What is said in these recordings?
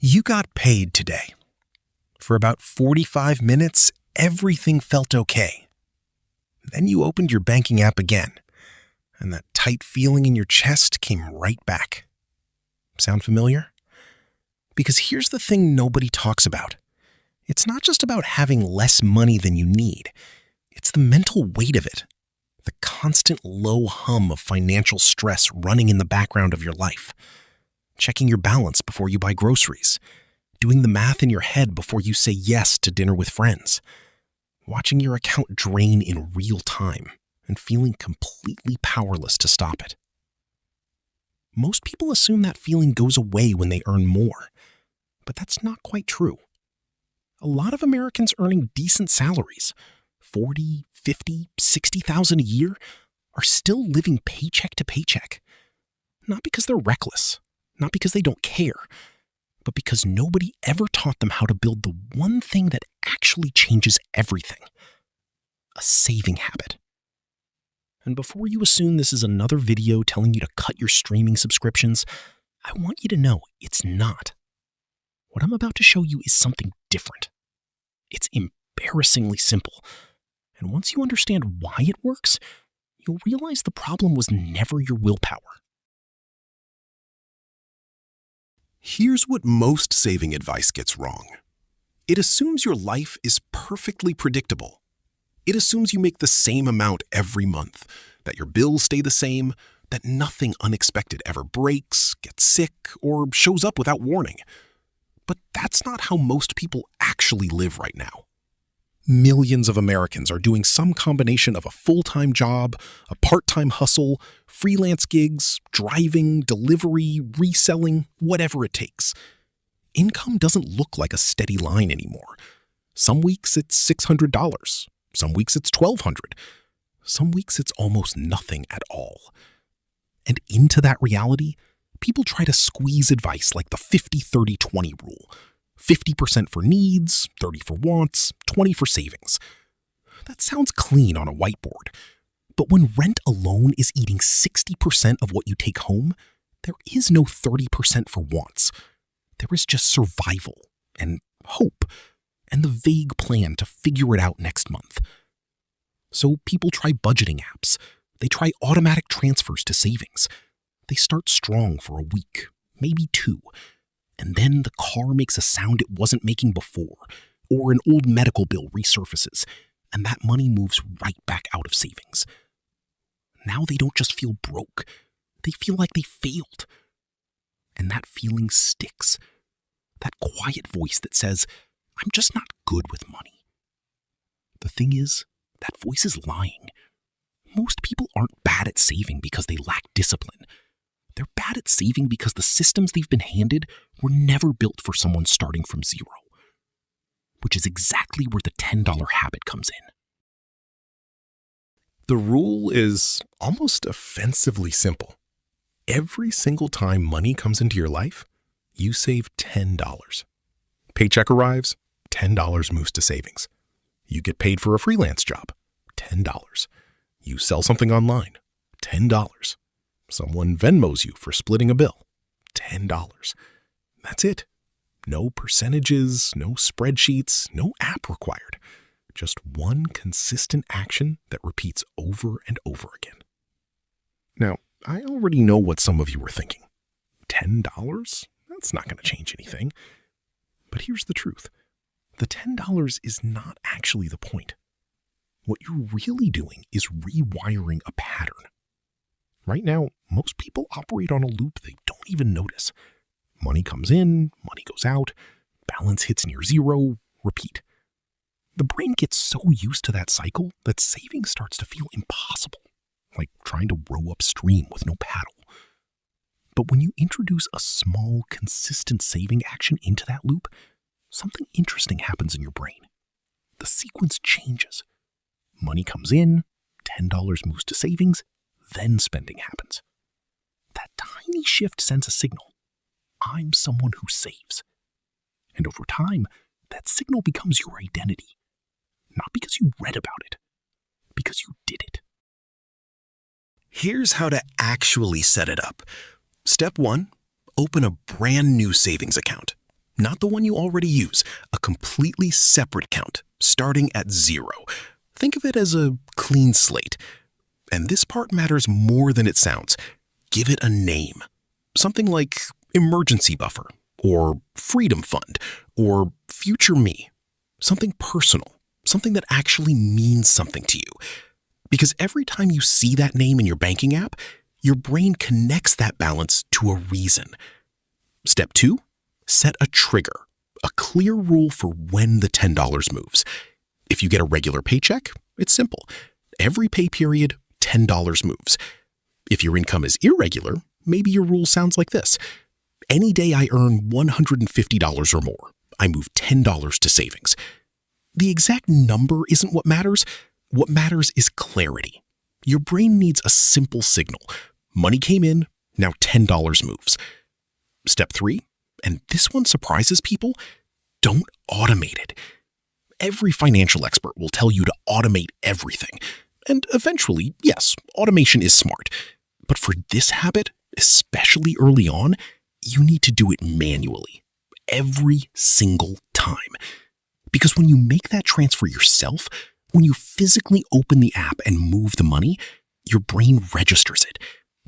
You got paid today. For about 45 minutes, everything felt okay. Then you opened your banking app again, and that tight feeling in your chest came right back. Sound familiar? Because here's the thing nobody talks about. It's not just about having less money than you need. It's the mental weight of it. The constant low hum of financial stress running in the background of your life. Checking your balance before you buy groceries. Doing the math in your head before you say yes to dinner with friends. Watching your account drain in real time and feeling completely powerless to stop it. Most people assume that feeling goes away when they earn more, but that's not quite true. A lot of Americans earning decent salaries, 40, 50, 60,000 a year, are still living paycheck to paycheck. Not because they're reckless, not because they don't care, but because nobody ever taught them how to build the one thing that actually changes everything: a saving habit. And before you assume this is another video telling you to cut your streaming subscriptions, I want you to know it's not. What I'm about to show you is something different. It's embarrassingly simple. And once you understand why it works, you'll realize the problem was never your willpower. Here's what most saving advice gets wrong. It assumes your life is perfectly predictable. It assumes you make the same amount every month, that your bills stay the same, that nothing unexpected ever breaks, gets sick, or shows up without warning. But that's not how most people actually live right now. Millions of Americans are doing some combination of a full-time job, a part-time hustle, freelance gigs, driving, delivery, reselling, whatever it takes. Income doesn't look like a steady line anymore. Some weeks it's $600. Some weeks it's $1,200. Some weeks it's almost nothing at all. And into that reality, people try to squeeze advice like the 50-30-20 rule. 50% for needs, 30 for wants, 20 for savings. That sounds clean on a whiteboard. But when rent alone is eating 60% of what you take home, there is no 30% for wants. There is just survival and hope and the vague plan to figure it out next month. So people try budgeting apps. They try automatic transfers to savings. They start strong for a week, maybe 2. And then the car makes a sound it wasn't making before, or an old medical bill resurfaces, and that money moves right back out of savings. Now they don't just feel broke, they feel like they failed. And that feeling sticks. That quiet voice that says, "I'm just not good with money." The thing is, that voice is lying. Most people aren't bad at saving because they lack discipline. They're bad at saving because the systems they've been handed were never built for someone starting from zero. Which is exactly where the $10 habit comes in. The rule is almost offensively simple. Every single time money comes into your life, you save $10. Paycheck arrives, $10 moves to savings. You get paid for a freelance job, $10. You sell something online, $10. Someone Venmos you for splitting a bill, $10. That's it. No percentages, no spreadsheets, no app required. Just one consistent action that repeats over and over again. Now, I already know what some of you were thinking. $10? That's not going to change anything. But here's the truth. The $10 is not actually the point. What you're really doing is rewiring a pattern. Right now, most people operate on a loop they don't even notice. Money comes in, money goes out, balance hits near zero, repeat. The brain gets so used to that cycle that saving starts to feel impossible, like trying to row upstream with no paddle. But when you introduce a small, consistent saving action into that loop, something interesting happens in your brain. The sequence changes. Money comes in, $10 moves to savings, then spending happens. That tiny shift sends a signal. I'm someone who saves. And over time, that signal becomes your identity. Not because you read about it, because you did it. Here's how to actually set it up. Step 1, open a brand new savings account. Not the one you already use, a completely separate account, starting at zero. Think of it as a clean slate. And this part matters more than it sounds. Give it a name. Something like emergency buffer, or freedom fund, or future me. Something personal, something that actually means something to you. Because every time you see that name in your banking app, your brain connects that balance to a reason. Step 2, set a trigger, a clear rule for when the $10 moves. If you get a regular paycheck, it's simple. Every pay period, $10 moves. If your income is irregular, maybe your rule sounds like this. Any day I earn $150 or more, I move $10 to savings. The exact number isn't what matters. What matters is clarity. Your brain needs a simple signal. Money came in, now $10 moves. Step 3, and this one surprises people, don't automate it. Every financial expert will tell you to automate everything. And eventually, yes, automation is smart. But for this habit, especially early on, you need to do it manually. Every single time. Because when you make that transfer yourself, when you physically open the app and move the money, your brain registers it.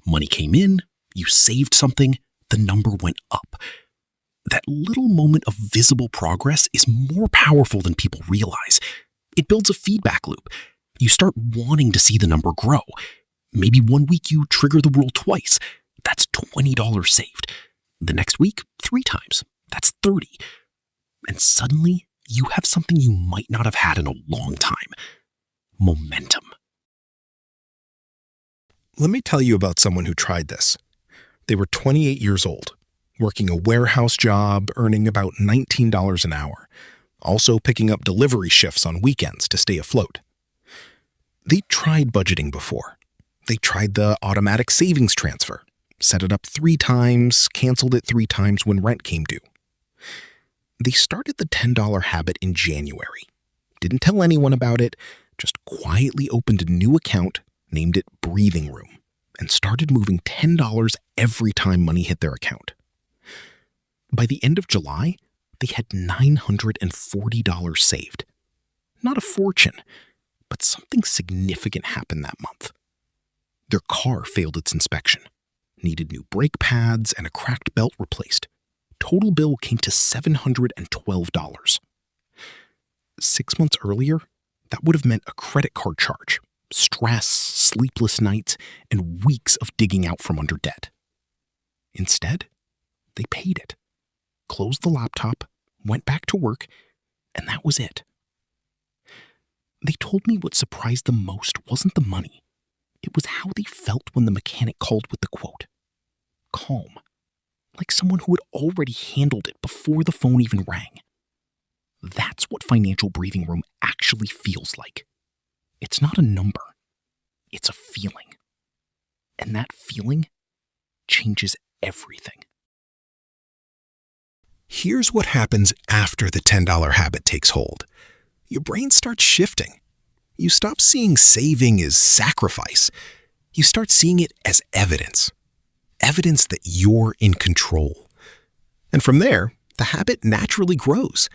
Money came in, you saved something, the number went up. That little moment of visible progress is more powerful than people realize. It builds a feedback loop. You start wanting to see the number grow. Maybe one week you trigger the rule twice. That's $20 saved. The next week, 3 times. That's $30. And suddenly, you have something you might not have had in a long time. Momentum. Let me tell you about someone who tried this. They were 28 years old, working a warehouse job, earning about $19 an hour, also picking up delivery shifts on weekends to stay afloat. They tried budgeting before. They tried the automatic savings transfer, set it up 3 times, canceled it 3 times when rent came due. They started the $10 habit in January. Didn't tell anyone about it, just quietly opened a new account, named it Breathing Room, and started moving $10 every time money hit their account. By the end of July, they had $940 saved. Not a fortune, but something significant happened that month. Their car failed its inspection, needed new brake pads and a cracked belt replaced. Total bill came to $712. 6 months earlier, that would have meant a credit card charge, stress, sleepless nights, and weeks of digging out from under debt. Instead, they paid it, closed the laptop, went back to work, and that was it. They told me what surprised them most wasn't the money. It was how they felt when the mechanic called with the quote. Calm. Like someone who had already handled it before the phone even rang. That's what financial breathing room actually feels like. It's not a number. It's a feeling. And that feeling changes everything. Here's what happens after the $10 habit takes hold. Your brain starts shifting. You stop seeing saving as sacrifice. You start seeing it as evidence. Evidence that you're in control. And from there, the habit naturally grows.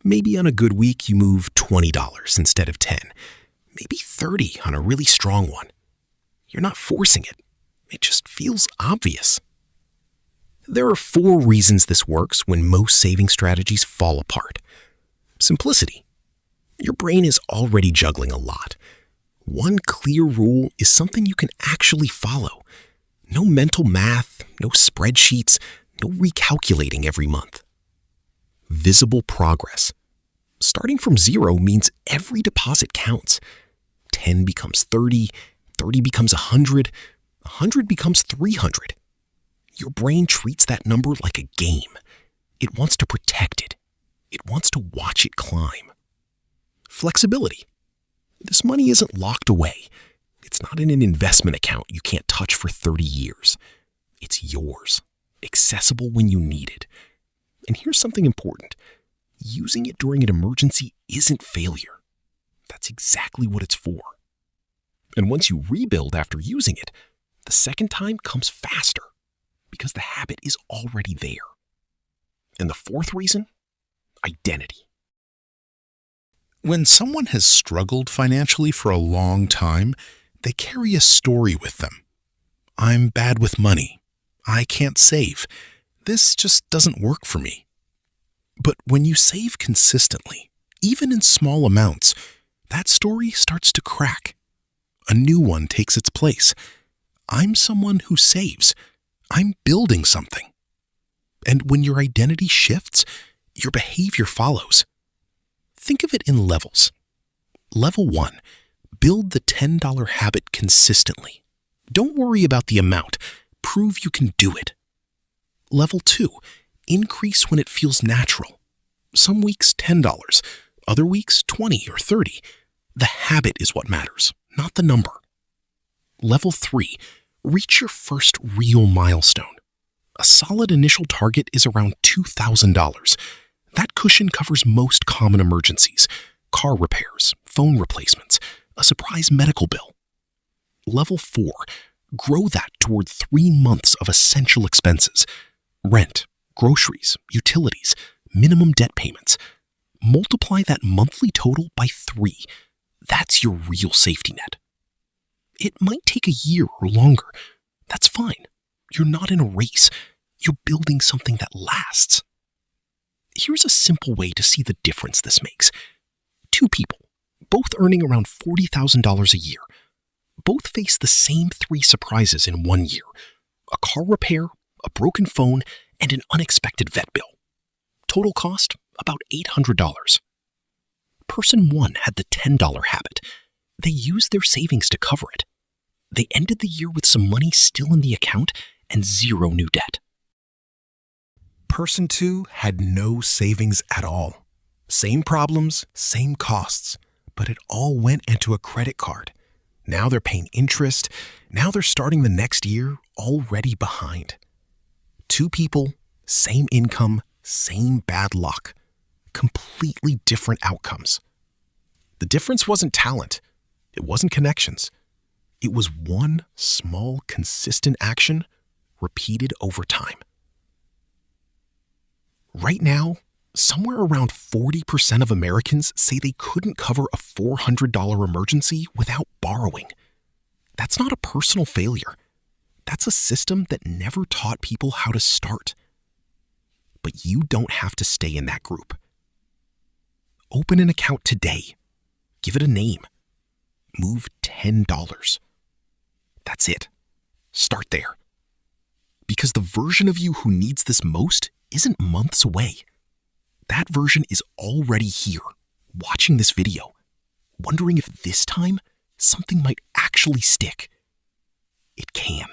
Maybe on a good week, you move $20 instead of $10. Maybe $30 on a really strong one. You're not forcing it. It just feels obvious. There are 4 reasons this works when most saving strategies fall apart. Simplicity. Your brain is already juggling a lot. One clear rule is something you can actually follow. No mental math, no spreadsheets, no recalculating every month. Visible progress. Starting from 0 means every deposit counts. 10 becomes 30, 30 becomes 100, 100 becomes 300. Your brain treats that number like a game. It wants to protect it. It wants to watch it climb. Flexibility. This money isn't locked away. It's not in an investment account you can't touch for 30 years. It's yours, accessible when you need it. And here's something important. Using it during an emergency isn't failure. That's exactly what it's for. And once you rebuild after using it, the second time comes faster because the habit is already there. And the fourth reason? Identity. When someone has struggled financially for a long time, they carry a story with them. I'm bad with money. I can't save. This just doesn't work for me. But when you save consistently, even in small amounts, that story starts to crack. A new one takes its place. I'm someone who saves. I'm building something. And when your identity shifts, your behavior follows. Think of it in levels. Level 1, build the $10 habit consistently. Don't worry about the amount. Prove you can do it. Level 2, increase when it feels natural. Some weeks $10, other weeks $20 or $30. The habit is what matters, not the number. Level 3, reach your first real milestone. A solid initial target is around $2,000. That cushion covers most common emergencies: car repairs, phone replacements, a surprise medical bill. Level 4, grow that toward 3 months of essential expenses: rent, groceries, utilities, minimum debt payments. Multiply that monthly total by 3. That's your real safety net. It might take a year or longer. That's fine. You're not in a race. You're building something that lasts. Here's a simple way to see the difference this makes. 2 people, both earning around $40,000 a year. Both face the same 3 surprises in 1 year: a car repair, a broken phone, and an unexpected vet bill. Total cost, about $800. Person 1 had the $10 habit. They used their savings to cover it. They ended the year with some money still in the account and 0 new debt. Person 2 had no savings at all. Same problems, same costs, but it all went into a credit card. Now they're paying interest. Now they're starting the next year already behind. 2 people, same income, same bad luck. Completely different outcomes. The difference wasn't talent. It wasn't connections. It was one small, consistent action repeated over time. Right now, somewhere around 40% of Americans say they couldn't cover a $400 emergency without borrowing. That's not a personal failure. That's a system that never taught people how to start. But you don't have to stay in that group. Open an account today. Give it a name. Move $10. That's it. Start there. Because the version of you who needs this most isn't months away. That version is already here, watching this video, wondering if this time something might actually stick. It can.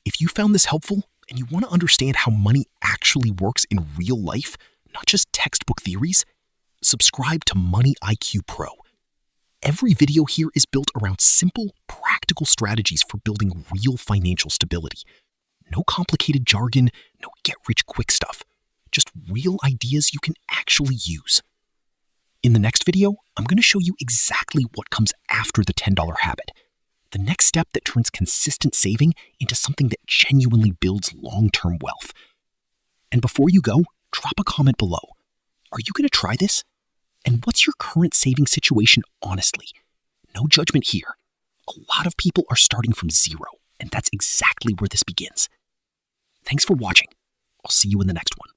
If you found this helpful and you want to understand how money actually works in real life, not just textbook theories, subscribe to Money IQ Pro. Every video here is built around simple, practical strategies for building real financial stability. No complicated jargon, no get-rich-quick stuff. Just real ideas you can actually use. In the next video, I'm going to show you exactly what comes after the $10 habit. The next step that turns consistent saving into something that genuinely builds long-term wealth. And before you go, drop a comment below. Are you going to try this? And what's your current saving situation honestly? No judgment here. A lot of people are starting from 0, and that's exactly where this begins. Thanks for watching. I'll see you in the next one.